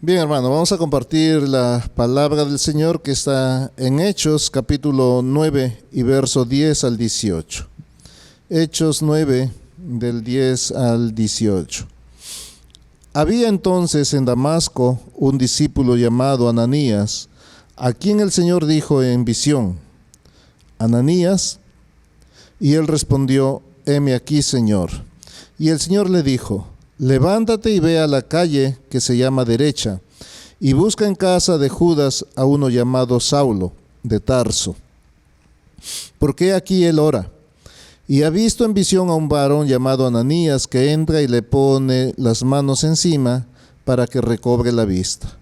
Bien, hermano, vamos a compartir la palabra del Señor que está en Hechos, capítulo 9 y verso 10 al 18. Hechos 9, del 10 al 18. Había entonces en Damasco un discípulo llamado Ananías, a quien el Señor dijo en visión: Ananías. Y él respondió: heme aquí, Señor. Y el Señor le dijo: levántate y ve a la calle que se llama Derecha, y busca en casa de Judas a uno llamado Saulo, de Tarso, porque aquí él ora. Y ha visto en visión a un varón llamado Ananías, que entra y le pone las manos encima para que recobre la vista.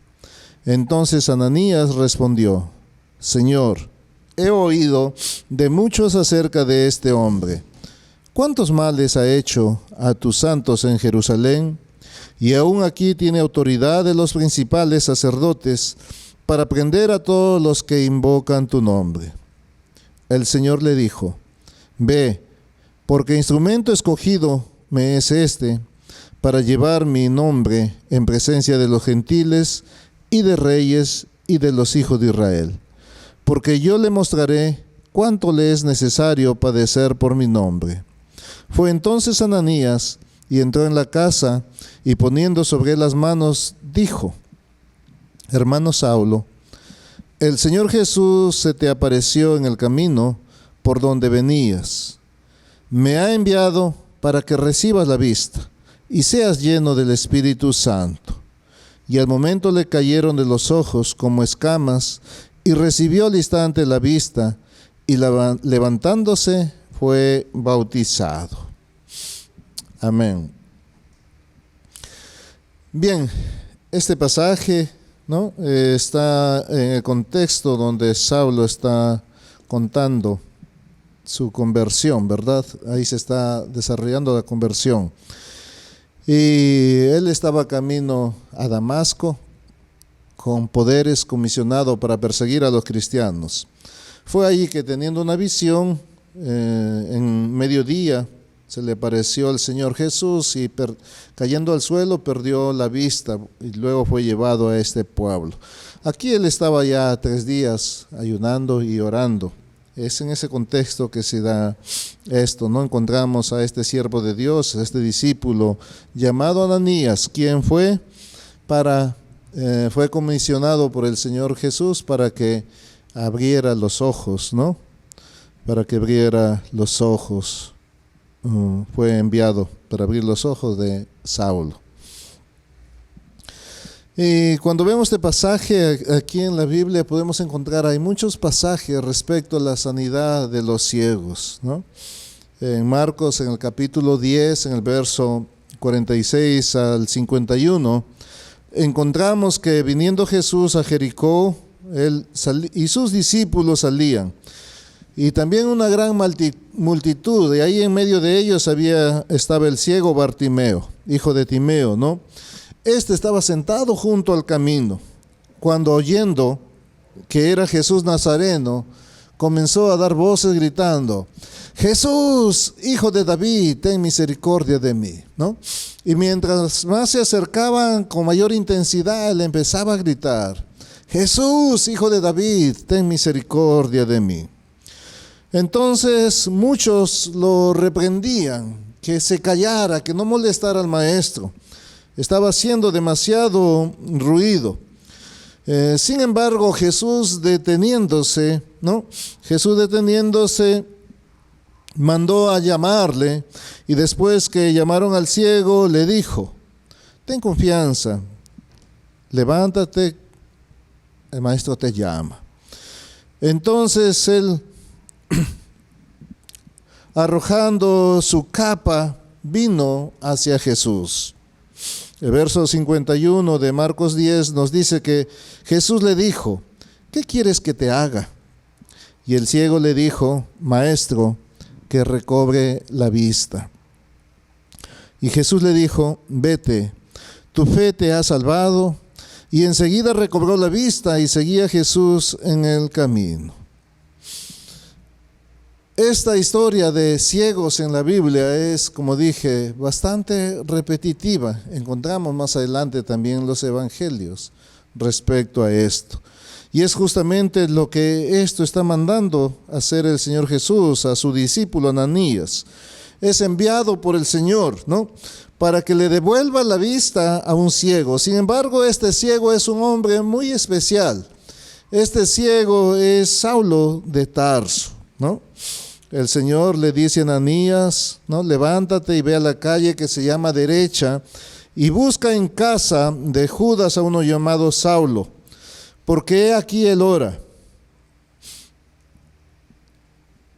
Entonces Ananías respondió: Señor, he oído de muchos acerca de este hombre. ¿Cuántos males ha hecho a tus santos en Jerusalén? Y aún aquí tiene autoridad de los principales sacerdotes para prender a todos los que invocan tu nombre. El Señor le dijo: ve, porque instrumento escogido me es este, para llevar mi nombre en presencia de los gentiles y de reyes y de los hijos de Israel. Porque yo le mostraré cuánto le es necesario padecer por mi nombre. Fue entonces Ananías y entró en la casa, y poniendo sobre él las manos, dijo: Hermano Saulo, el Señor Jesús se te apareció en el camino por donde venías. Me ha enviado para que recibas la vista y seas lleno del Espíritu Santo. Y al momento le cayeron de los ojos como escamas, y recibió al instante la vista, y levantándose fue bautizado. Amén. Bien, este pasaje, ¿no?, está en el contexto donde Saulo está contando su conversión, ¿verdad? Ahí se está desarrollando la conversión. Y él estaba camino a Damasco con poderes, comisionado para perseguir a los cristianos. Fue allí que, teniendo una visión, en mediodía se le apareció el Señor Jesús, y cayendo al suelo perdió la vista, y luego fue llevado a este pueblo. Aquí él estaba ya 3 días ayunando y orando. Es en ese contexto que se da esto, ¿no? Encontramos a este siervo de Dios, a este discípulo llamado Ananías, quien fue comisionado por el Señor Jesús para que abriera los ojos, ¿no? Para que abriera los ojos. Fue enviado para abrir los ojos de Saulo. Y cuando vemos este pasaje aquí en la Biblia, podemos encontrar, hay muchos pasajes respecto a la sanidad de los ciegos, ¿no? En Marcos, en el capítulo 10, en el verso 46 al 51, encontramos que viniendo Jesús a Jericó, él y sus discípulos salían, y también una gran multitud, y ahí en medio de ellos estaba el ciego Bartimeo, hijo de Timeo, ¿no? Este estaba sentado junto al camino, cuando, oyendo que era Jesús Nazareno, comenzó a dar voces gritando: Jesús, hijo de David, ten misericordia de mí, ¿no? Y mientras más se acercaban, con mayor intensidad él empezaba a gritar: Jesús, hijo de David, ten misericordia de mí. Entonces muchos lo reprendían, que se callara, que no molestara al maestro. Estaba haciendo demasiado ruido. Sin embargo, Jesús deteniéndose, mandó a llamarle, y después que llamaron al ciego, le dijo: ten confianza, levántate, el maestro te llama. Entonces él, arrojando su capa, vino hacia Jesús. El verso 51 de Marcos 10 nos dice que Jesús le dijo: ¿qué quieres que te haga? Y el ciego le dijo: Maestro, que recobre la vista. Y Jesús le dijo: vete, tu fe te ha salvado. Y enseguida recobró la vista y seguía a Jesús en el camino. Esta historia de ciegos en la Biblia es, como dije, bastante repetitiva. Encontramos más adelante también los evangelios respecto a esto. Y es justamente lo que esto está mandando hacer el Señor Jesús a su discípulo Ananías. Es enviado por el Señor, ¿no?, para que le devuelva la vista a un ciego. Sin embargo, este ciego es un hombre muy especial. Este ciego es Saulo de Tarso, ¿no? El Señor le dice a Ananías, ¿no?, levántate y ve a la calle que se llama Derecha y busca en casa de Judas a uno llamado Saulo, porque he aquí él ora.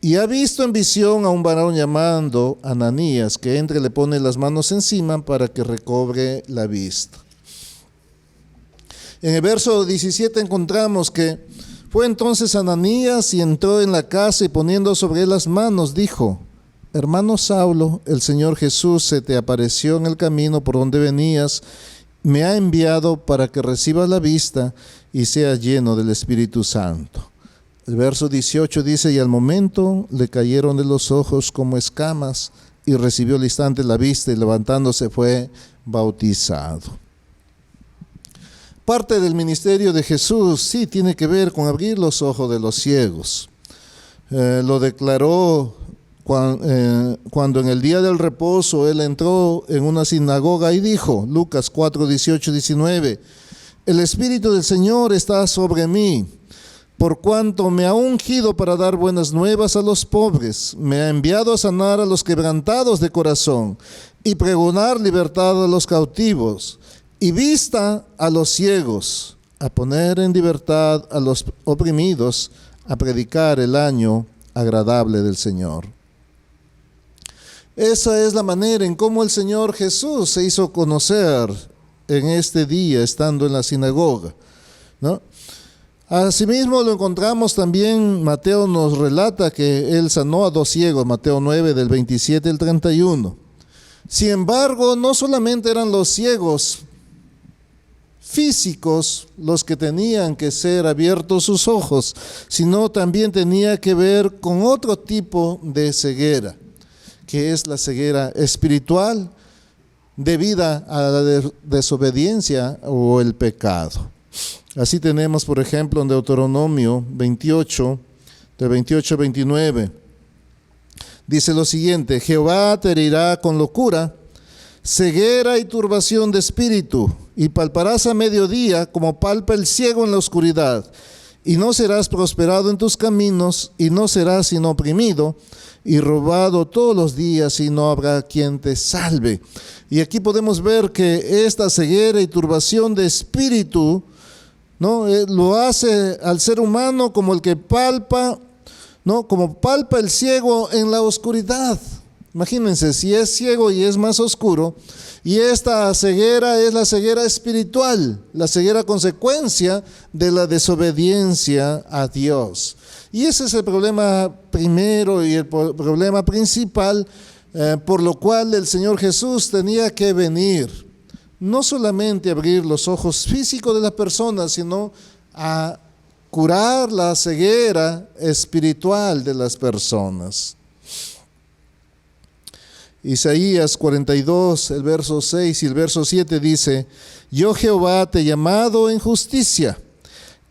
Y ha visto en visión a un varón llamando Ananías, que entre y le pone las manos encima para que recobre la vista. En el verso 17 encontramos que fue entonces Ananías y entró en la casa y poniendo sobre él las manos dijo: hermano Saulo, el Señor Jesús se te apareció en el camino por donde venías, me ha enviado para que recibas la vista y sea lleno del Espíritu Santo. El verso 18 dice: y al momento le cayeron de los ojos como escamas y recibió al instante la vista y levantándose fue bautizado. Parte del ministerio de Jesús sí tiene que ver con abrir los ojos de los ciegos. Lo declaró cuando en el día del reposo él entró en una sinagoga y dijo, Lucas 4, 18, 19, el Espíritu del Señor está sobre mí, por cuanto me ha ungido para dar buenas nuevas a los pobres, me ha enviado a sanar a los quebrantados de corazón y pregonar libertad a los cautivos y vista a los ciegos, a poner en libertad a los oprimidos, a predicar el año agradable del Señor. Esa es la manera en cómo el Señor Jesús se hizo conocer en este día, estando en la sinagoga, ¿no? Asimismo lo encontramos también, Mateo nos relata que él sanó a 2 ciegos, Mateo 9 del 27 al 31. Sin embargo, no solamente eran los ciegos físicos los que tenían que ser abiertos sus ojos, sino también tenía que ver con otro tipo de ceguera, que es la ceguera espiritual debida a la desobediencia o el pecado. Así tenemos, por ejemplo, en Deuteronomio 28, del 28 al 29, dice lo siguiente: Jehová te herirá con locura, ceguera y turbación de espíritu, y palparás a mediodía como palpa el ciego en la oscuridad, y no serás prosperado en tus caminos, y no serás sino oprimido y robado todos los días, y no habrá quien te salve. Y aquí podemos ver que esta ceguera y turbación de espíritu, ¿no?, lo hace al ser humano como el que palpa, ¿no?, como palpa el ciego en la oscuridad. Imagínense, si es ciego y es más oscuro, y esta ceguera es la ceguera espiritual, la ceguera consecuencia de la desobediencia a Dios. Y ese es el problema primero y el problema principal por lo cual el Señor Jesús tenía que venir. No solamente abrir los ojos físicos de las personas, sino a curar la ceguera espiritual de las personas. Isaías 42, el verso 6 y el verso 7 dice: Yo Jehová te he llamado en justicia,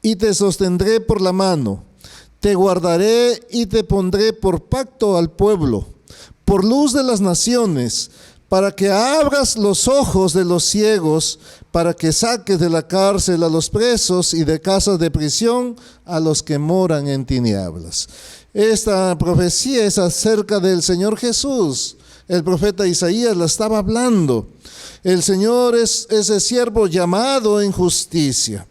y te sostendré por la mano, te guardaré y te pondré por pacto al pueblo, por luz de las naciones, para que abras los ojos de los ciegos, para que saques de la cárcel a los presos y de casas de prisión a los que moran en tinieblas. Esta profecía es acerca del Señor Jesús. El profeta Isaías la estaba hablando. El Señor es ese siervo llamado en justicia.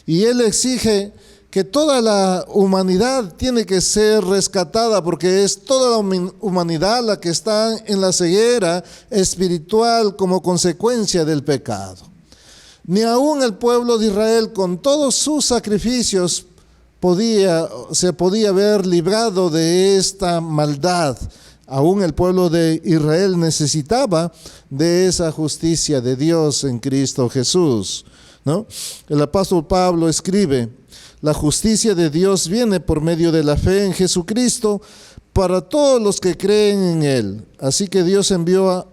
Y Él exige que toda la humanidad tiene que ser rescatada, porque es toda la humanidad la que está en la ceguera espiritual como consecuencia del pecado. Ni aún el pueblo de Israel, con todos sus sacrificios, se podía ver librado de esta maldad. Aún el pueblo de Israel necesitaba de esa justicia de Dios en Cristo Jesús, ¿no? El apóstol Pablo escribe: la justicia de Dios viene por medio de la fe en Jesucristo para todos los que creen en Él. Así que Dios envió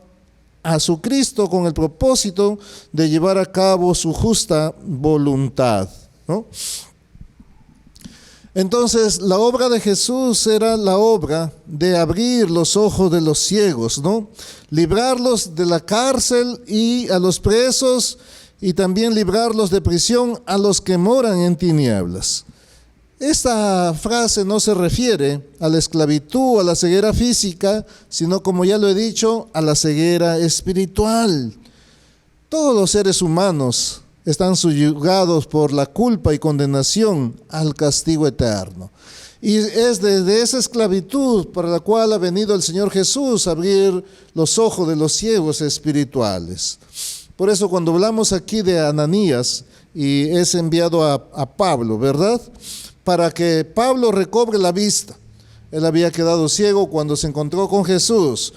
a su Cristo con el propósito de llevar a cabo su justa voluntad, ¿no? Entonces, la obra de Jesús era la obra de abrir los ojos de los ciegos, ¿no? Librarlos de la cárcel y a los presos, y también librarlos de prisión a los que moran en tinieblas. Esta frase no se refiere a la esclavitud, a la ceguera física, sino, como ya lo he dicho, a la ceguera espiritual. Todos los seres humanos están subyugados por la culpa y condenación al castigo eterno. Y es desde esa esclavitud para la cual ha venido el Señor Jesús a abrir los ojos de los ciegos espirituales. Por eso cuando hablamos aquí de Ananías, y es enviado a Pablo, ¿verdad?, para que Pablo recobre la vista. Él había quedado ciego cuando se encontró con Jesús.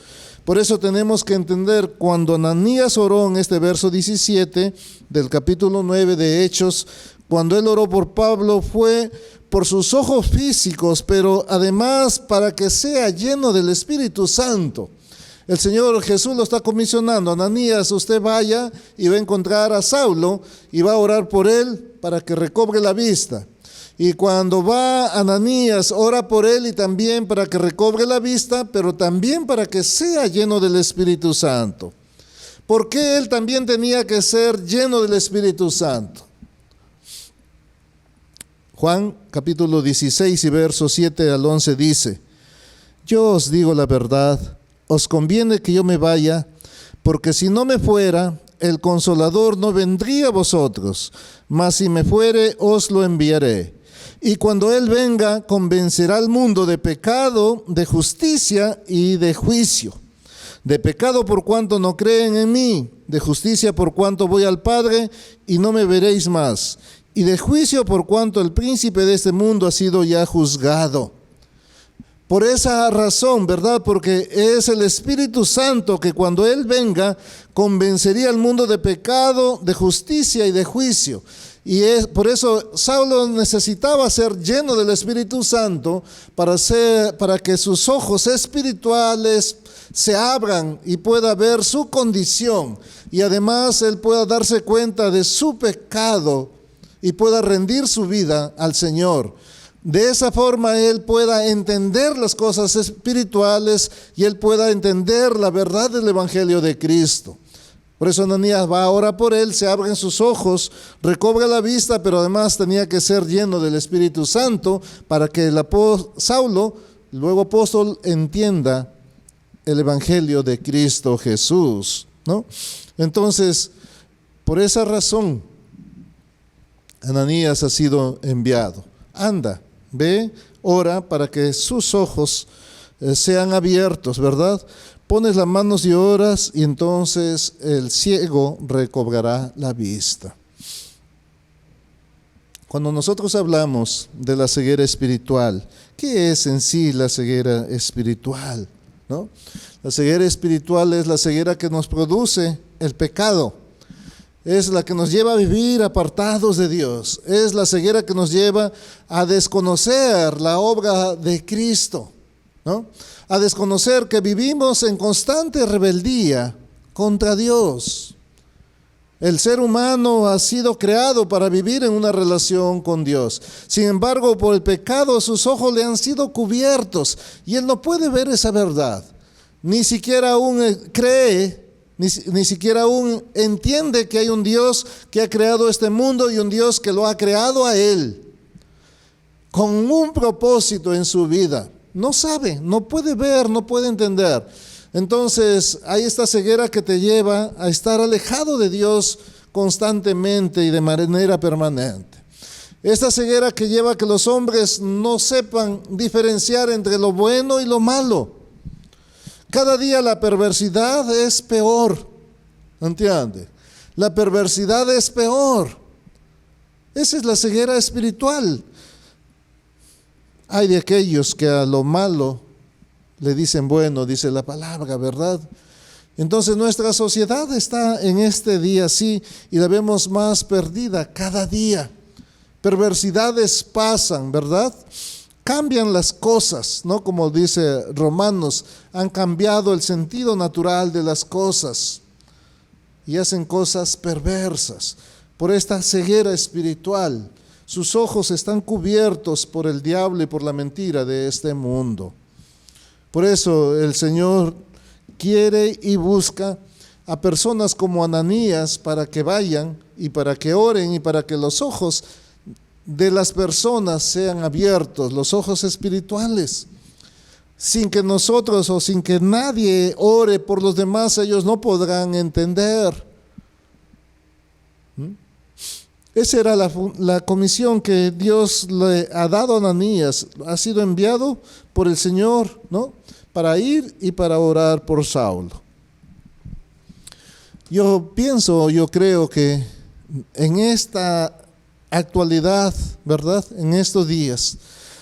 Por eso tenemos que entender, cuando Ananías oró en este verso 17 del capítulo 9 de Hechos, cuando él oró por Pablo, fue por sus ojos físicos, pero además para que sea lleno del Espíritu Santo. El Señor Jesús lo está comisionando: Ananías, usted vaya y va a encontrar a Saulo y va a orar por él para que recobre la vista. Y cuando va Ananías, ora por él y también para que recobre la vista, pero también para que sea lleno del Espíritu Santo. ¿Por qué él también tenía que ser lleno del Espíritu Santo? Juan capítulo 16 y versos 7 al 11 dice: yo os digo la verdad, os conviene que yo me vaya, porque si no me fuera, el Consolador no vendría a vosotros, mas si me fuere, os lo enviaré. Y cuando Él venga, convencerá al mundo de pecado, de justicia y de juicio. De pecado por cuanto no creen en mí, de justicia por cuanto voy al Padre y no me veréis más, y de juicio por cuanto el príncipe de este mundo ha sido ya juzgado. Por esa razón, ¿verdad? Porque es el Espíritu Santo que cuando Él venga, convencería al mundo de pecado, de justicia y de juicio. Y por eso Saulo necesitaba ser lleno del Espíritu Santo para que sus ojos espirituales se abran y pueda ver su condición. Y además él pueda darse cuenta de su pecado y pueda rendir su vida al Señor. De esa forma él pueda entender las cosas espirituales y él pueda entender la verdad del Evangelio de Cristo. Por eso Ananías va ahora por él, se abren sus ojos, recobra la vista, pero además tenía que ser lleno del Espíritu Santo para que Saulo, luego apóstol, entienda el Evangelio de Cristo Jesús, ¿no? Entonces, por esa razón, Ananías ha sido enviado. Anda, ve, ora para que sus ojos sean abiertos, ¿verdad? Pones las manos y oras, y entonces el ciego recobrará la vista. Cuando nosotros hablamos de la ceguera espiritual, ¿qué es en sí la ceguera espiritual? ¿No? La ceguera espiritual es la ceguera que nos produce el pecado. Es la que nos lleva a vivir apartados de Dios. Es la ceguera que nos lleva a desconocer la obra de Cristo, ¿no? A desconocer que vivimos en constante rebeldía contra Dios. El ser humano ha sido creado para vivir en una relación con Dios. Sin embargo, por el pecado sus ojos le han sido cubiertos y él no puede ver esa verdad. Ni siquiera aún cree, ni siquiera aún entiende que hay un Dios que ha creado este mundo y un Dios que lo ha creado a él con un propósito en su vida. No sabe, no puede ver, no puede entender. Entonces hay esta ceguera que te lleva a estar alejado de Dios constantemente y de manera permanente. Esta ceguera que lleva a que los hombres no sepan diferenciar entre lo bueno y lo malo. Cada día la perversidad es peor, ¿entiende? La perversidad es peor. Esa es la ceguera espiritual. Hay de aquellos que a lo malo le dicen bueno, dice la palabra, ¿verdad? Entonces nuestra sociedad está en este día así y la vemos más perdida cada día. Perversidades pasan, ¿verdad? cambian las cosas, ¿no? Como dice Romanos, han cambiado el sentido natural de las cosas y hacen cosas perversas por esta ceguera espiritual. Sus ojos están cubiertos por el diablo y por la mentira de este mundo. Por eso el Señor quiere y busca a personas como Ananías para que vayan y para que oren y para que los ojos de las personas sean abiertos, los ojos espirituales. Sin que nosotros o sin que nadie ore por los demás, ellos no podrán entender. Esa era la comisión que Dios le ha dado a Ananías. Ha sido enviado por el Señor, ¿no? Para ir y para orar por Saulo. Yo creo que en esta actualidad, ¿verdad? En estos días,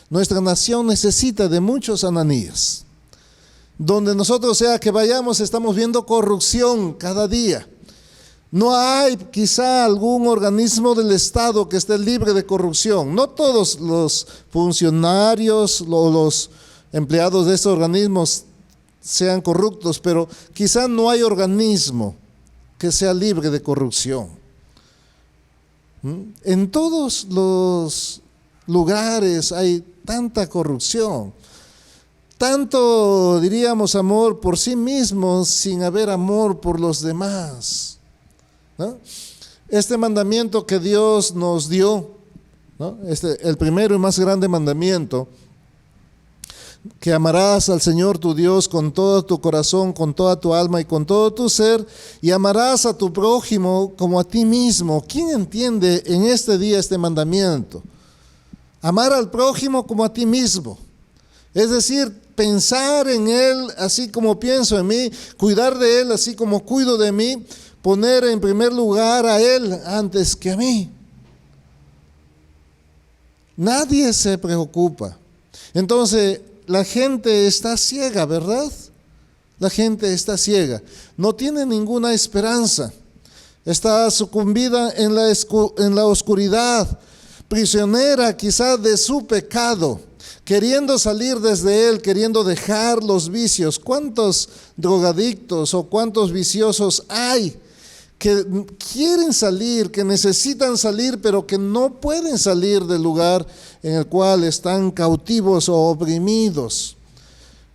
nuestra nación necesita de muchos Ananías. Donde nosotros sea que vayamos, estamos viendo corrupción cada día. No hay quizá algún organismo del Estado que esté libre de corrupción. No todos los funcionarios o los empleados de estos organismos sean corruptos, pero quizá no hay organismo que sea libre de corrupción. En todos los lugares hay tanta corrupción, tanto diríamos amor por sí mismos sin haber amor por los demás, ¿no? Este mandamiento que Dios nos dio, ¿no? El primero y más grande mandamiento, que amarás al Señor tu Dios con todo tu corazón, con toda tu alma y con todo tu ser, y amarás a tu prójimo como a ti mismo. ¿Quién entiende en este día este mandamiento? Amar al prójimo como a ti mismo. Es decir, pensar en él así como pienso en mí, cuidar de él así como cuido de mí, poner en primer lugar a él antes que a mí. Nadie se preocupa. Entonces, la gente está ciega, ¿verdad? La gente está ciega. No tiene ninguna esperanza. Está sucumbida en la oscuridad, prisionera quizás de su pecado, queriendo salir desde él, queriendo dejar los vicios. ¿Cuántos drogadictos o cuántos viciosos hay que quieren salir, que necesitan salir, pero que no pueden salir del lugar en el cual están cautivos o oprimidos?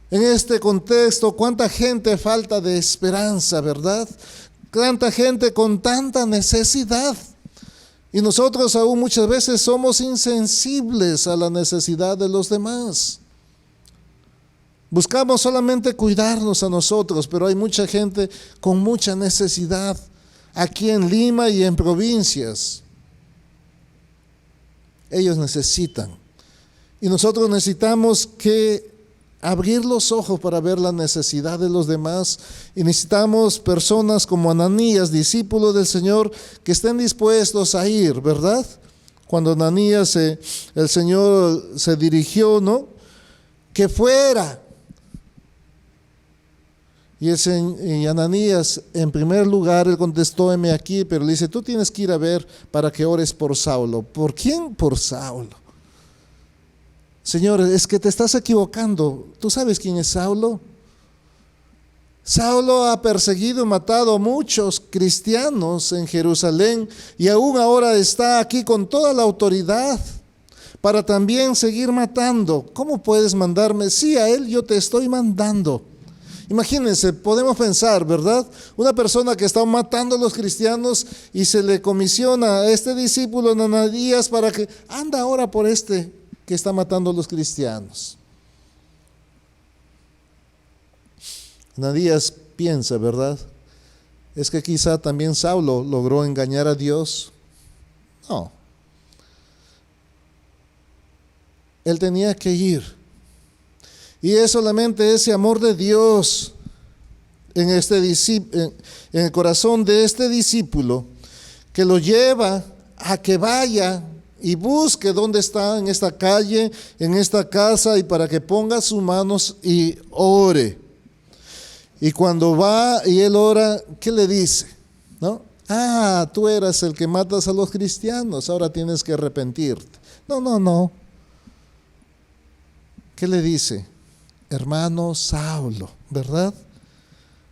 En este contexto, cuánta gente falta de esperanza, ¿verdad? Cuánta gente con tanta necesidad. Y nosotros aún muchas veces somos insensibles a la necesidad de los demás. Buscamos solamente cuidarnos a nosotros, pero hay mucha gente con mucha necesidad aquí en Lima y en provincias. Ellos necesitan. Y nosotros necesitamos que abrir los ojos para ver la necesidad de los demás. Y necesitamos personas como Ananías, discípulos del Señor, que estén dispuestos a ir, ¿verdad? Cuando Ananías, el Señor se dirigió, ¿no? Que fuera. Y Ananías, en primer lugar, él contestó, heme aquí, pero le dice, tú tienes que ir a ver para que ores por Saulo. ¿Por quién? Por Saulo. Señor, es que te estás equivocando. ¿Tú sabes quién es Saulo? Saulo ha perseguido y matado a muchos cristianos en Jerusalén y aún ahora está aquí con toda la autoridad para también seguir matando. ¿Cómo puedes mandarme? Sí, a él yo te estoy mandando. Imagínense, podemos pensar, ¿verdad? Una persona que está matando a los cristianos y se le comisiona a este discípulo Ananías para que anda ahora por este que está matando a los cristianos. Ananías piensa, ¿verdad? Es que quizá también Saulo logró engañar a Dios. No. Él tenía que ir. Y es solamente ese amor de Dios en el corazón de este discípulo que lo lleva a que vaya y busque dónde está, en esta calle, en esta casa, y para que ponga sus manos y ore. Y cuando va y él ora, ¿qué le dice? ¿No? Ah, tú eras el que matas a los cristianos, ahora tienes que arrepentirte. No. ¿qué le dice? Hermano Saulo, ¿verdad?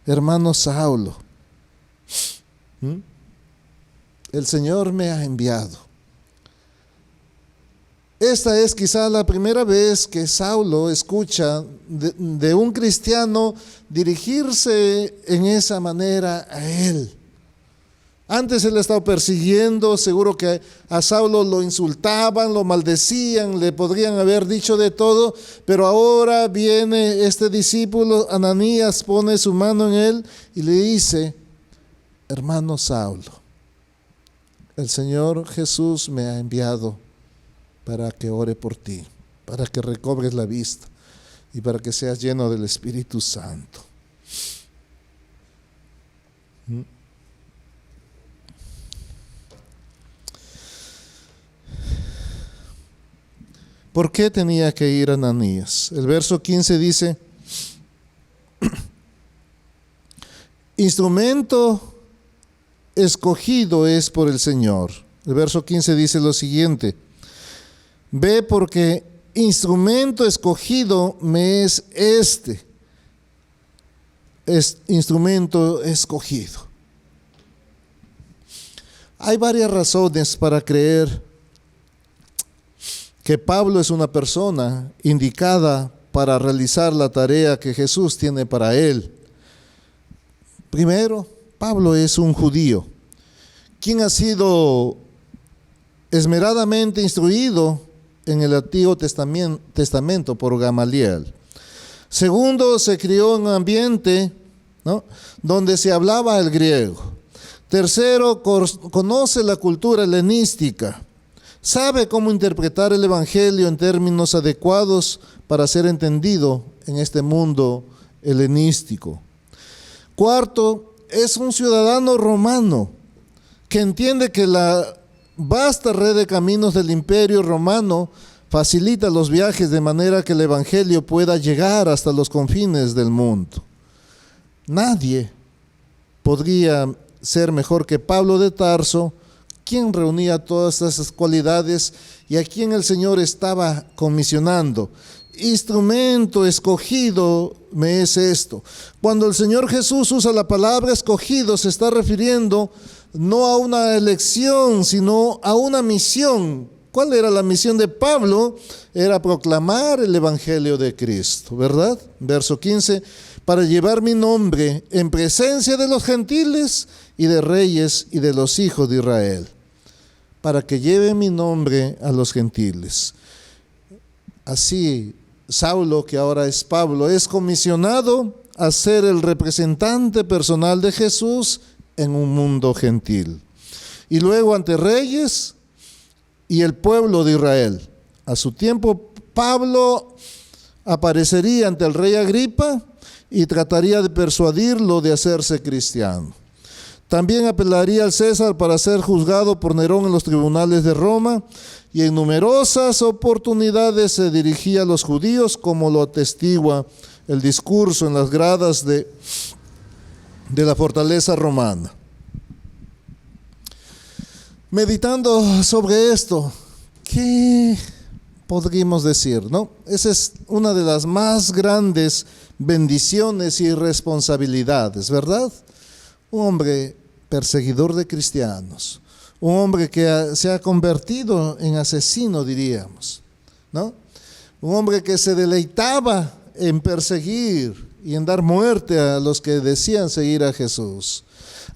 Hermano Saulo, el Señor me ha enviado. Esta es quizá la primera vez que Saulo escucha de un cristiano dirigirse en esa manera a él. Antes él ha estado persiguiendo, seguro que a Saulo lo insultaban, lo maldecían, le podrían haber dicho de todo, pero ahora viene este discípulo, Ananías, pone su mano en él y le dice, hermano Saulo, el Señor Jesús me ha enviado para que ore por ti, para que recobres la vista y para que seas lleno del Espíritu Santo. ¿Por qué tenía que ir Ananías? El verso 15 dice, instrumento escogido es por el Señor. El verso 15 dice lo siguiente, ve porque instrumento escogido me es instrumento escogido. Hay varias razones para creer que Pablo es una persona indicada para realizar la tarea que Jesús tiene para él. Primero, Pablo es un judío, quien ha sido esmeradamente instruido en el Antiguo Testamento por Gamaliel. Segundo, se crió en un ambiente, ¿no?, donde se hablaba el griego. Tercero, conoce la cultura helenística. Sabe cómo interpretar el Evangelio en términos adecuados para ser entendido en este mundo helenístico. Cuarto, es un ciudadano romano que entiende que la vasta red de caminos del Imperio Romano facilita los viajes de manera que el Evangelio pueda llegar hasta los confines del mundo. Nadie podría ser mejor que Pablo de Tarso, quien reunía todas esas cualidades y a quien el Señor estaba comisionando. Instrumento escogido me es esto. Cuando el Señor Jesús usa la palabra escogido, se está refiriendo no a una elección, sino a una misión. ¿Cuál era la misión de Pablo? Era proclamar el Evangelio de Cristo, ¿verdad? Verso 15, para llevar mi nombre en presencia de los gentiles y de reyes y de los hijos de Israel. Para que lleve mi nombre a los gentiles. Así, Saulo, que ahora es Pablo, es comisionado a ser el representante personal de Jesús en un mundo gentil. Y luego ante reyes y el pueblo de Israel. A su tiempo, Pablo aparecería ante el rey Agripa y trataría de persuadirlo de hacerse cristiano. También apelaría al César para ser juzgado por Nerón en los tribunales de Roma, y en numerosas oportunidades se dirigía a los judíos, como lo atestigua el discurso en las gradas de la fortaleza romana. Meditando sobre esto, ¿qué podríamos decir, no? Esa es una de las más grandes bendiciones y responsabilidades, ¿verdad? Un hombre perseguidor de cristianos, un hombre que se ha convertido en asesino, diríamos, ¿no? Un hombre que se deleitaba en perseguir y en dar muerte a los que decían seguir a Jesús.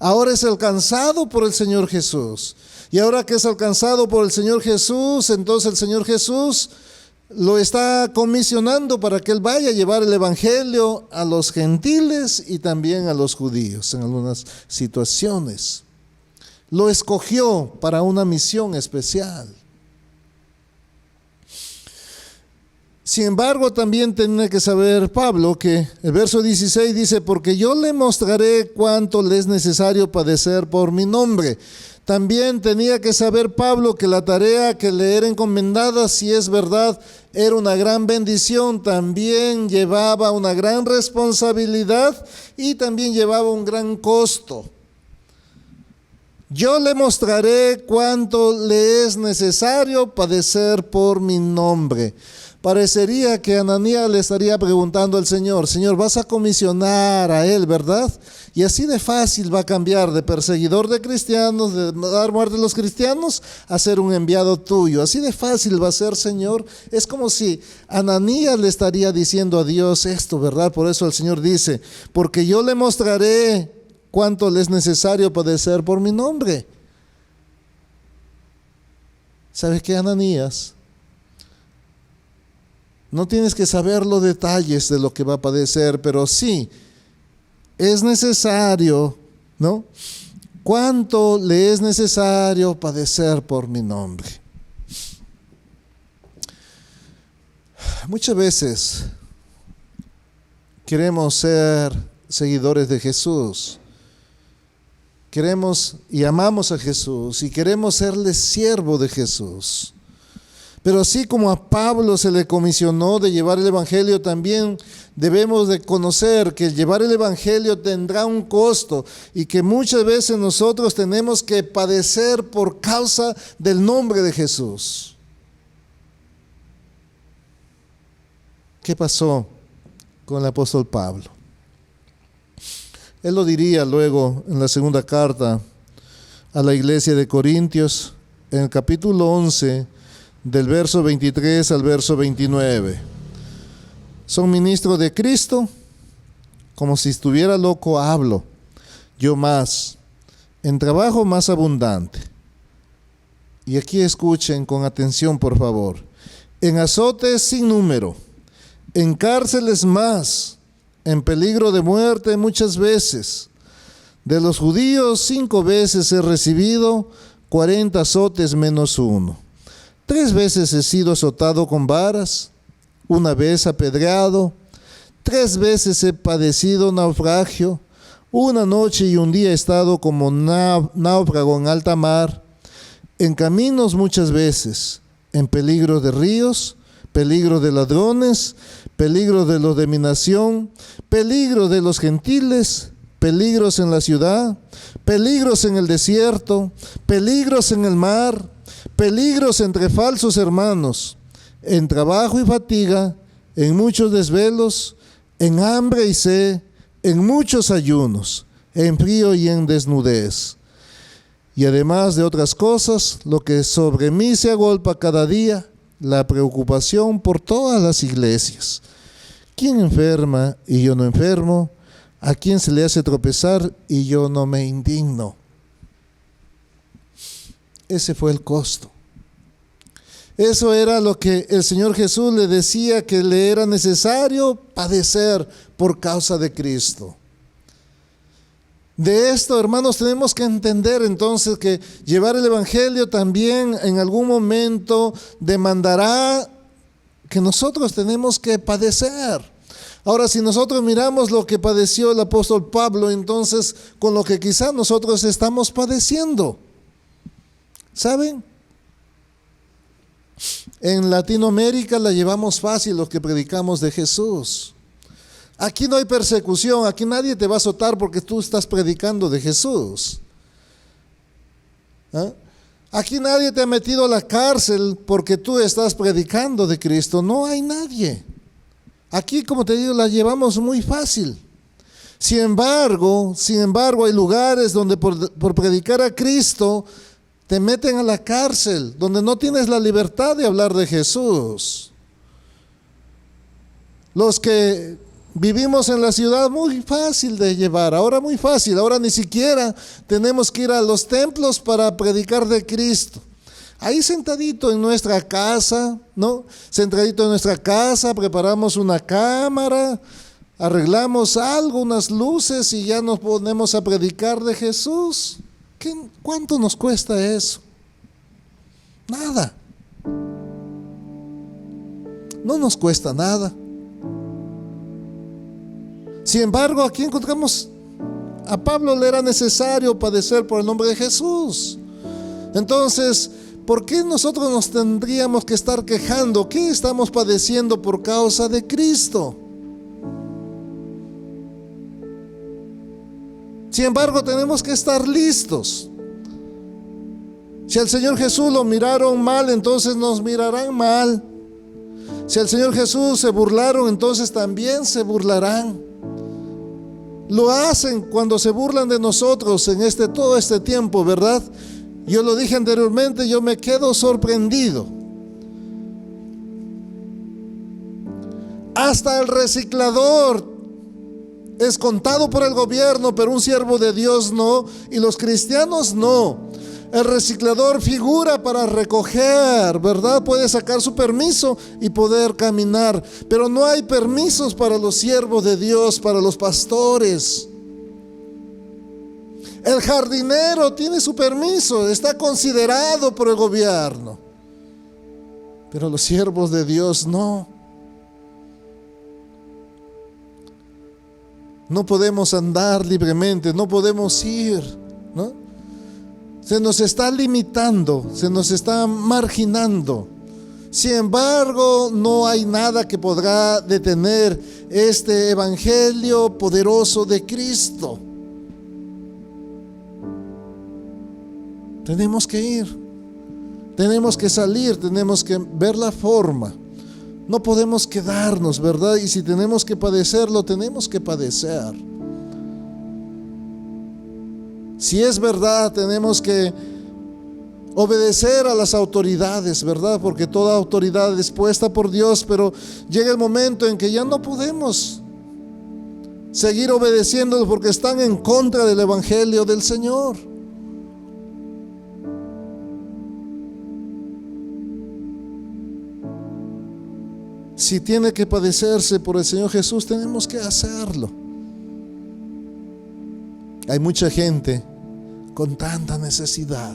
Ahora es alcanzado por el Señor Jesús. Y ahora que es alcanzado por el Señor Jesús, entonces el Señor Jesús lo está comisionando para que él vaya a llevar el Evangelio a los gentiles y también a los judíos en algunas situaciones. Lo escogió para una misión especial. Sin embargo, también tiene que saber Pablo que el verso 16 dice, porque yo le mostraré cuánto le es necesario padecer por mi nombre. También tenía que saber Pablo que la tarea que le era encomendada, si es verdad, era una gran bendición, también llevaba una gran responsabilidad y también llevaba un gran costo. yo le mostraré cuánto le es necesario padecer por mi nombre. Parecería que Ananías le estaría preguntando al Señor, Señor, vas a comisionar a él, ¿verdad? Y así de fácil va a cambiar de perseguidor de cristianos, de dar muerte a los cristianos, a ser un enviado tuyo. Así de fácil va a ser, Señor. Es como si Ananías le estaría diciendo a Dios esto, ¿verdad? Por eso el Señor dice, porque yo le mostraré cuánto le es necesario padecer por mi nombre. ¿Sabes qué, Ananías? No tienes que saber los detalles de lo que va a padecer, pero sí, es necesario, ¿no? ¿Cuánto le es necesario padecer por mi nombre? Muchas veces queremos ser seguidores de Jesús. Queremos y amamos a Jesús y queremos serle siervo de Jesús. Pero así como a Pablo se le comisionó de llevar el Evangelio, también debemos de conocer que llevar el Evangelio tendrá un costo y que muchas veces nosotros tenemos que padecer por causa del nombre de Jesús. ¿Qué pasó con el apóstol Pablo? Él lo diría luego en la segunda carta a la iglesia de Corintios, en el capítulo 11, del verso 23 al verso 29. Son ministros de Cristo, como si estuviera loco hablo, yo más, en trabajo más abundante. Y aquí escuchen con atención, por favor. En azotes sin número, en cárceles más, en peligro de muerte muchas veces. De los judíos 5 veces he recibido 40 azotes menos 1. 3 veces he sido azotado con varas, 1 vez apedreado, 3 veces he padecido naufragio, 1 noche y 1 día he estado como náufrago en alta mar, en caminos muchas veces, en peligro de ríos, peligro de ladrones, peligro de los de mi nación, peligro de los gentiles, peligros en la ciudad, peligros en el desierto, peligros en el mar, peligros entre falsos hermanos, en trabajo y fatiga, en muchos desvelos, en hambre y sed, en muchos ayunos, en frío y en desnudez. Y además de otras cosas, lo que sobre mí se agolpa cada día, la preocupación por todas las iglesias. ¿Quién enferma y yo no enfermo? ¿A quién se le hace tropezar y yo no me indigno? Ese fue el costo. Eso era lo que el Señor Jesús le decía que le era necesario padecer por causa de Cristo. De esto, hermanos, tenemos que entender entonces que llevar el Evangelio también en algún momento demandará que nosotros tenemos que padecer. Ahora, si nosotros miramos lo que padeció el apóstol Pablo, entonces con lo que quizás nosotros estamos padeciendo, ¿saben? En Latinoamérica la llevamos fácil los que predicamos de Jesús. Aquí no hay persecución, aquí nadie te va a azotar porque tú estás predicando de Jesús. ¿Ah? Aquí nadie te ha metido a la cárcel porque tú estás predicando de Cristo. No hay nadie. Aquí, como te digo, la llevamos muy fácil. Sin embargo, hay lugares donde por predicar a Cristo te meten a la cárcel, donde no tienes la libertad de hablar de Jesús. Los que vivimos en la ciudad, muy fácil de llevar, ahora muy fácil, ahora ni siquiera tenemos que ir a los templos para predicar de Cristo. Ahí sentadito en nuestra casa, ¿no? Sentadito en nuestra casa, preparamos una cámara, arreglamos algo, unas luces y ya nos ponemos a predicar de Jesús. ¿Cuánto nos cuesta eso? Nada. No nos cuesta nada. Sin embargo, aquí encontramos a Pablo le era necesario padecer por el nombre de Jesús. Entonces, ¿por qué nosotros nos tendríamos que estar quejando? ¿Qué estamos padeciendo por causa de Cristo? Sin embargo, tenemos que estar listos. Si al Señor Jesús lo miraron mal, entonces nos mirarán mal. Si al Señor Jesús se burlaron, entonces también se burlarán. Lo hacen cuando se burlan de nosotros en todo este tiempo, ¿verdad? Yo lo dije anteriormente, yo me quedo sorprendido. Hasta el reciclador es contado por el gobierno, pero un siervo de Dios no, y los cristianos no. El reciclador figura para recoger, ¿verdad? Puede sacar su permiso y poder caminar, pero no hay permisos para los siervos de Dios, para los pastores. El jardinero tiene su permiso, está considerado por el gobierno, pero los siervos de Dios no. No podemos andar libremente, no podemos ir, ¿no? Se nos está limitando, se nos está marginando. Sin embargo, no hay nada que podrá detener este evangelio poderoso de Cristo. Tenemos que ir, tenemos que salir, tenemos que ver la forma. No podemos quedarnos, ¿verdad? Y si tenemos que padecerlo, tenemos que padecer. Si es verdad, tenemos que obedecer a las autoridades, ¿verdad? Porque toda autoridad es puesta por Dios, pero llega el momento en que ya no podemos seguir obedeciéndolos porque están en contra del evangelio del Señor. Si tiene que padecerse por el Señor Jesús, tenemos que hacerlo. Hay mucha gente con tanta necesidad.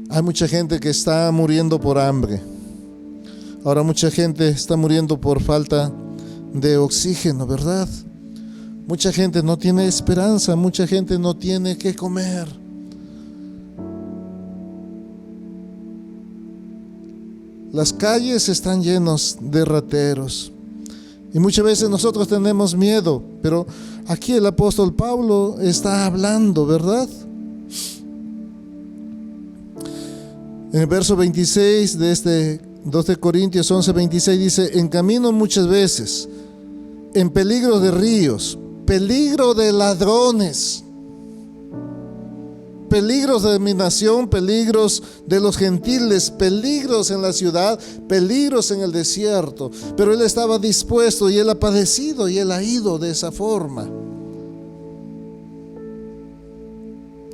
Hay mucha gente que está muriendo por hambre. Ahora mucha gente está muriendo por falta de oxígeno, ¿verdad? Mucha gente no tiene esperanza, mucha gente no tiene qué comer. Las calles están llenas de rateros. Y muchas veces nosotros tenemos miedo, pero aquí el apóstol Pablo está hablando, ¿verdad? En el verso 26 de este 2 de Corintios 11:26 dice: en camino muchas veces, en peligro de ríos, peligro de ladrones, peligros de mi nación, peligros de los gentiles, peligros en la ciudad, peligros en el desierto. Pero él estaba dispuesto y él ha padecido y él ha ido de esa forma.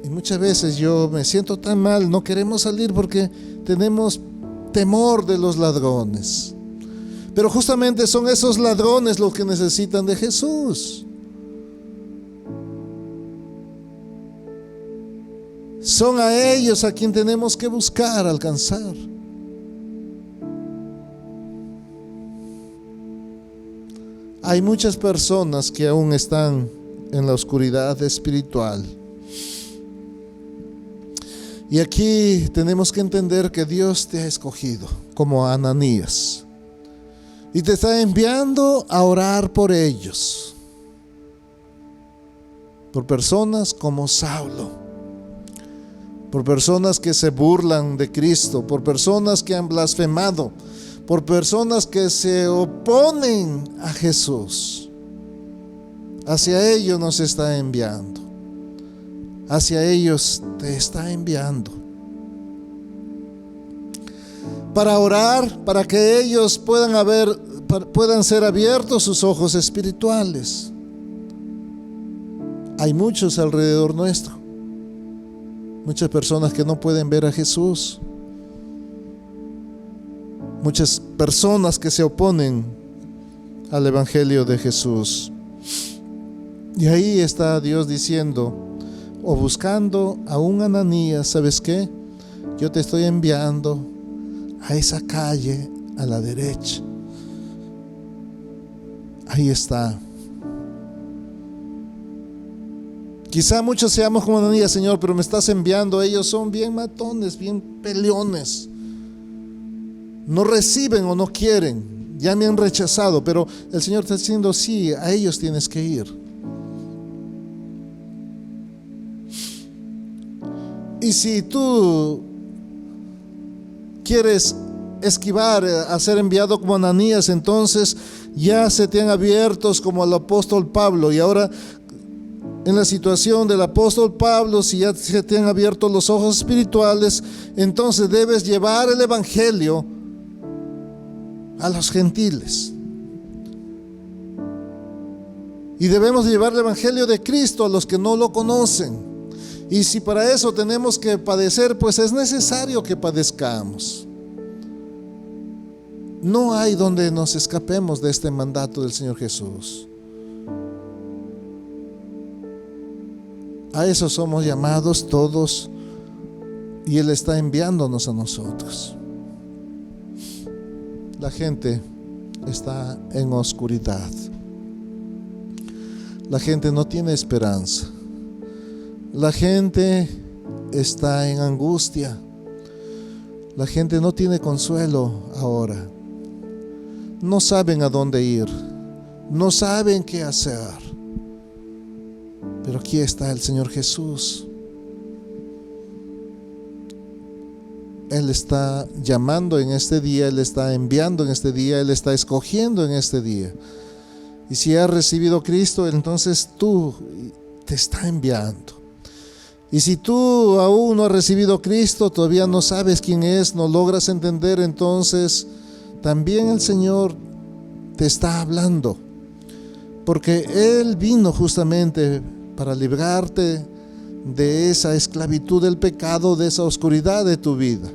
Y muchas veces yo me siento tan mal, no queremos salir porque tenemos temor de los ladrones. Pero justamente son esos ladrones los que necesitan de Jesús. Son a ellos a quien tenemos que buscar alcanzar. Hay muchas personas que aún están en la oscuridad espiritual. Y aquí tenemos que entender que Dios te ha escogido como a Ananías y te está enviando a orar por ellos, por personas como Saulo, por personas que se burlan de Cristo, por personas que han blasfemado, por personas que se oponen a Jesús. Hacia ellos nos está enviando. Hacia ellos te está enviando. Para orar, para que ellos puedan ser abiertos sus ojos espirituales. Hay muchos alrededor nuestro. Muchas personas que no pueden ver a Jesús. Muchas personas que se oponen al evangelio de Jesús. Y ahí está Dios diciendo, o buscando a un Ananías: ¿sabes qué? Yo te estoy enviando a esa calle a la derecha. Ahí está. Quizá muchos seamos como Ananías: Señor, pero me estás enviando. Ellos son bien matones, bien peleones. No reciben o no quieren. Ya me han rechazado. Pero el Señor está diciendo: sí, a ellos tienes que ir. Y si tú quieres esquivar a ser enviado como Ananías, entonces ya se te han abiertos como al apóstol Pablo. Y ahora, en la situación del apóstol Pablo, si ya se te han abierto los ojos espirituales, entonces debes llevar el evangelio a los gentiles. Y debemos llevar el evangelio de Cristo a los que no lo conocen. Y si para eso tenemos que padecer, pues es necesario que padezcamos. No hay donde nos escapemos de este mandato del Señor Jesús. A eso somos llamados todos, y Él está enviándonos a nosotros. La gente está en oscuridad. La gente no tiene esperanza. La gente está en angustia. La gente no tiene consuelo ahora. No saben a dónde ir. No saben qué hacer. Pero aquí está el Señor Jesús. Él está llamando en este día, Él está enviando en este día, Él está escogiendo en este día. Y si has recibido a Cristo, entonces tú te está enviando. Y si tú aún no has recibido a Cristo, todavía no sabes quién es, no logras entender, entonces también el Señor te está hablando. Porque Él vino justamente para librarte de esa esclavitud del pecado, de esa oscuridad de tu vida.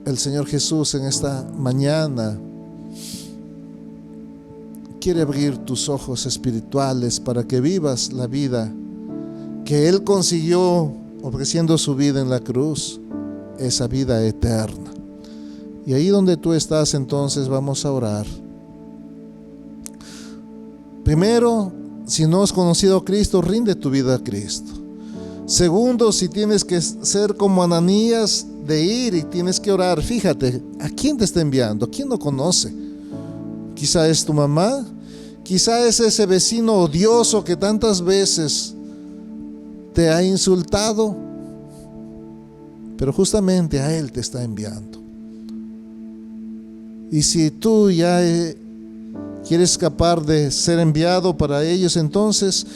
El Señor Jesús en esta mañana quiere abrir tus ojos espirituales para que vivas la vida que Él consiguió ofreciendo su vida en la cruz, esa vida eterna. Y ahí donde tú estás, entonces vamos a orar. Primero, si no has conocido a Cristo, rinde tu vida a Cristo. Segundo, si tienes que ser como Ananías, de ir y tienes que orar, fíjate, ¿a quién te está enviando? ¿Quién no conoce? Quizá es tu mamá, quizá es ese vecino odioso que tantas veces te ha insultado, pero justamente a él te está enviando. Y si tú ya quieres escapar de ser enviado para ellos, entonces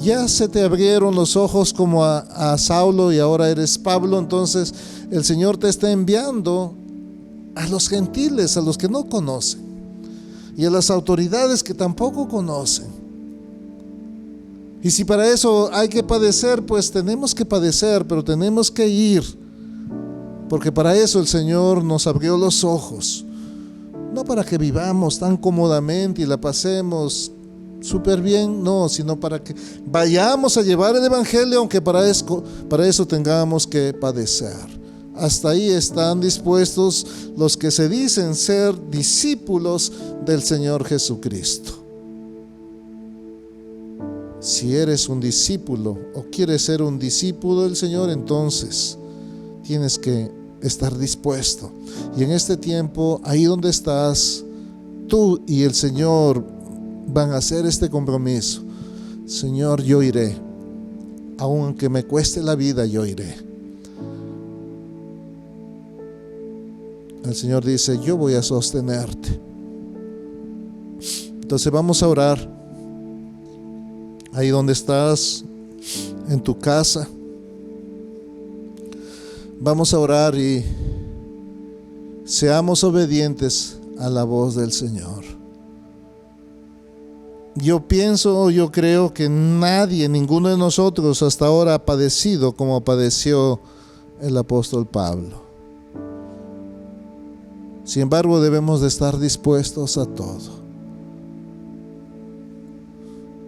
ya se te abrieron los ojos como a Saulo y ahora eres Pablo. Entonces el Señor te está enviando a los gentiles, a los que no conocen, y a las autoridades que tampoco conocen. Y si para eso hay que padecer, pues tenemos que padecer, pero tenemos que ir, porque para eso el Señor nos abrió los ojos. No para que vivamos tan cómodamente y la pasemos súper bien, no, sino para que vayamos a llevar el evangelio, aunque para eso tengamos que padecer. Hasta ahí están dispuestos los que se dicen ser discípulos del Señor Jesucristo. Si eres un discípulo o quieres ser un discípulo del Señor, entonces tienes que estar dispuesto. Y en este tiempo, ahí donde estás, tú y el Señor van a hacer este compromiso. Señor, yo iré. Aunque me cueste la vida, yo iré. El Señor dice, yo voy a sostenerte. Entonces vamos a orar. Ahí donde estás, en tu casa, vamos a orar y seamos obedientes a la voz del Señor. Yo creo que nadie, ninguno de nosotros hasta ahora ha padecido como padeció el apóstol Pablo. Sin embargo, debemos de estar dispuestos a todo.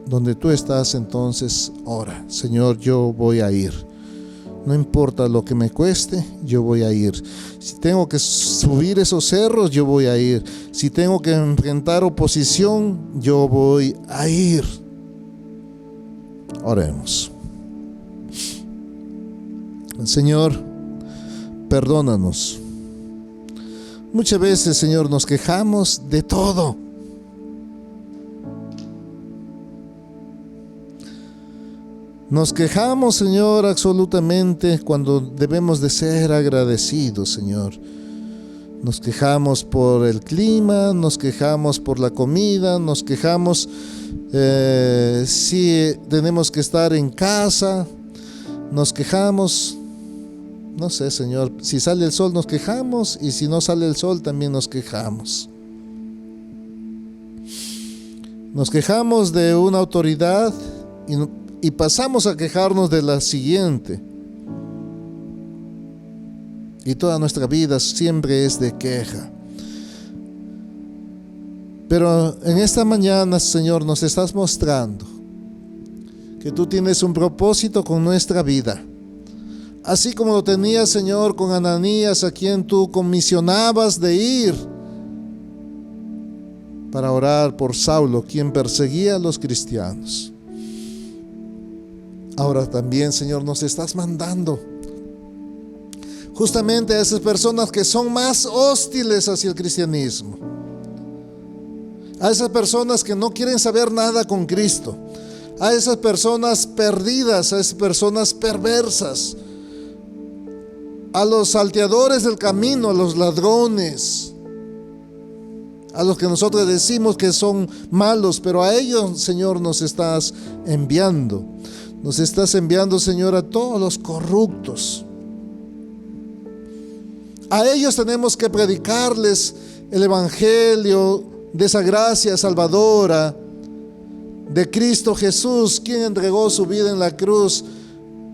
Donde tú estás, entonces ora, Señor, yo voy a ir. No importa lo que me cueste, yo voy a ir. Si tengo que subir esos cerros, yo voy a ir. Si tengo que enfrentar oposición, yo voy a ir. Oremos. Señor, perdónanos. Muchas veces, Señor, nos quejamos de todo. Nos quejamos, Señor, absolutamente cuando debemos de ser agradecidos, Señor. Nos quejamos por el clima, nos quejamos por la comida, nos quejamos si tenemos que estar en casa, nos quejamos, no sé, Señor, si sale el sol nos quejamos y si no sale el sol también nos quejamos. Nos quejamos de una autoridad y pasamos a quejarnos de la siguiente. Y toda nuestra vida siempre es de queja. Pero en esta mañana, Señor, nos estás mostrando que tú tienes un propósito con nuestra vida. Así como lo tenías, Señor, con Ananías, a quien tú comisionabas de ir para orar por Saulo, quien perseguía a los cristianos. Ahora también, Señor, nos estás mandando justamente a esas personas que son más hostiles hacia el cristianismo, a esas personas que no quieren saber nada con Cristo, a esas personas perdidas, a esas personas perversas, a los salteadores del camino, a los ladrones, a los que nosotros decimos que son malos, pero a ellos, Señor, nos estás enviando. Nos estás enviando, Señor, a todos los corruptos. A ellos tenemos que predicarles el evangelio de esa gracia salvadora de Cristo Jesús, quien entregó su vida en la cruz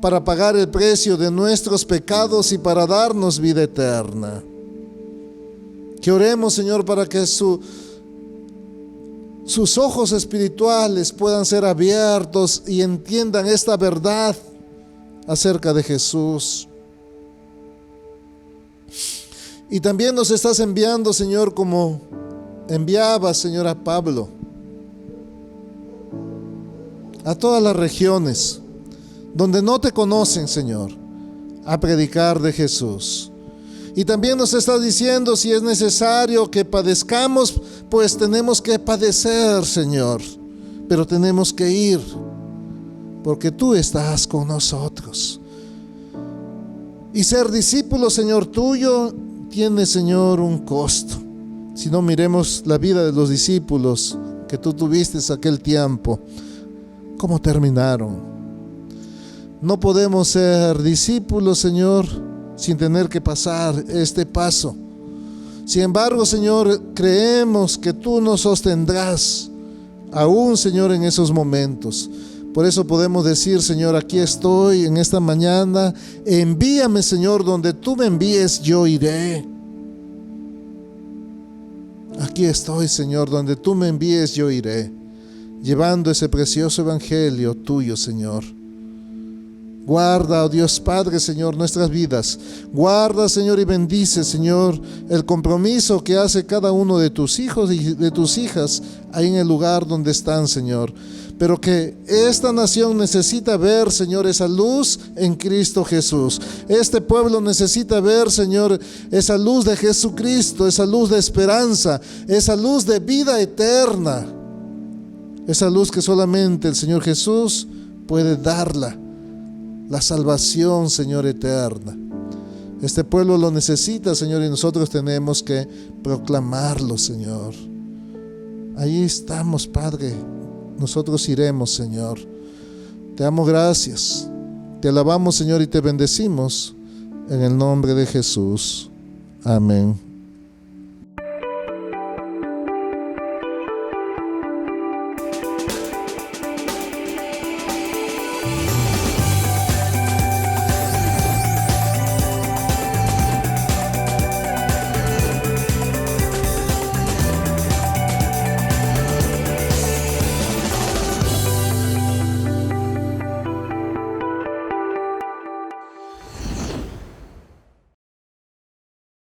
para pagar el precio de nuestros pecados y para darnos vida eterna. Que oremos, Señor, para que sus ojos espirituales puedan ser abiertos y entiendan esta verdad acerca de Jesús. Y también nos estás enviando, Señor, como enviabas, Señor, a Pablo, a todas las regiones donde no te conocen, Señor, a predicar de Jesús. Y también nos estás diciendo, si es necesario que padezcamos, pues tenemos que padecer, Señor, pero tenemos que ir, porque tú estás con nosotros. Y ser discípulo, Señor, tuyo tiene, Señor, un costo. Si no, miremos la vida de los discípulos que tú tuviste en aquel tiempo, cómo terminaron. No podemos ser discípulos, Señor, sin tener que pasar este paso. Sin embargo, Señor, creemos que tú nos sostendrás aún, Señor, en esos momentos. Por eso podemos decir, Señor, aquí estoy en esta mañana. Envíame, Señor, donde tú me envíes, yo iré. Aquí estoy, Señor, donde tú me envíes, yo iré, llevando ese precioso evangelio tuyo, Señor. Guarda, oh Dios Padre, Señor, nuestras vidas. Guarda, Señor, y bendice, Señor, el compromiso que hace cada uno de tus hijos y de tus hijas ahí en el lugar donde están, Señor. Pero que esta nación necesita ver, Señor, esa luz en Cristo Jesús. Este pueblo necesita ver, Señor, esa luz de Jesucristo, esa luz de esperanza, esa luz de vida eterna. Esa luz que solamente el Señor Jesús puede darla. La salvación, Señor, eterna. Este pueblo lo necesita, Señor, y nosotros tenemos que proclamarlo, Señor. Ahí estamos, Padre. Nosotros iremos, Señor. Te damos gracias. Te alabamos, Señor, y te bendecimos en el nombre de Jesús. Amén.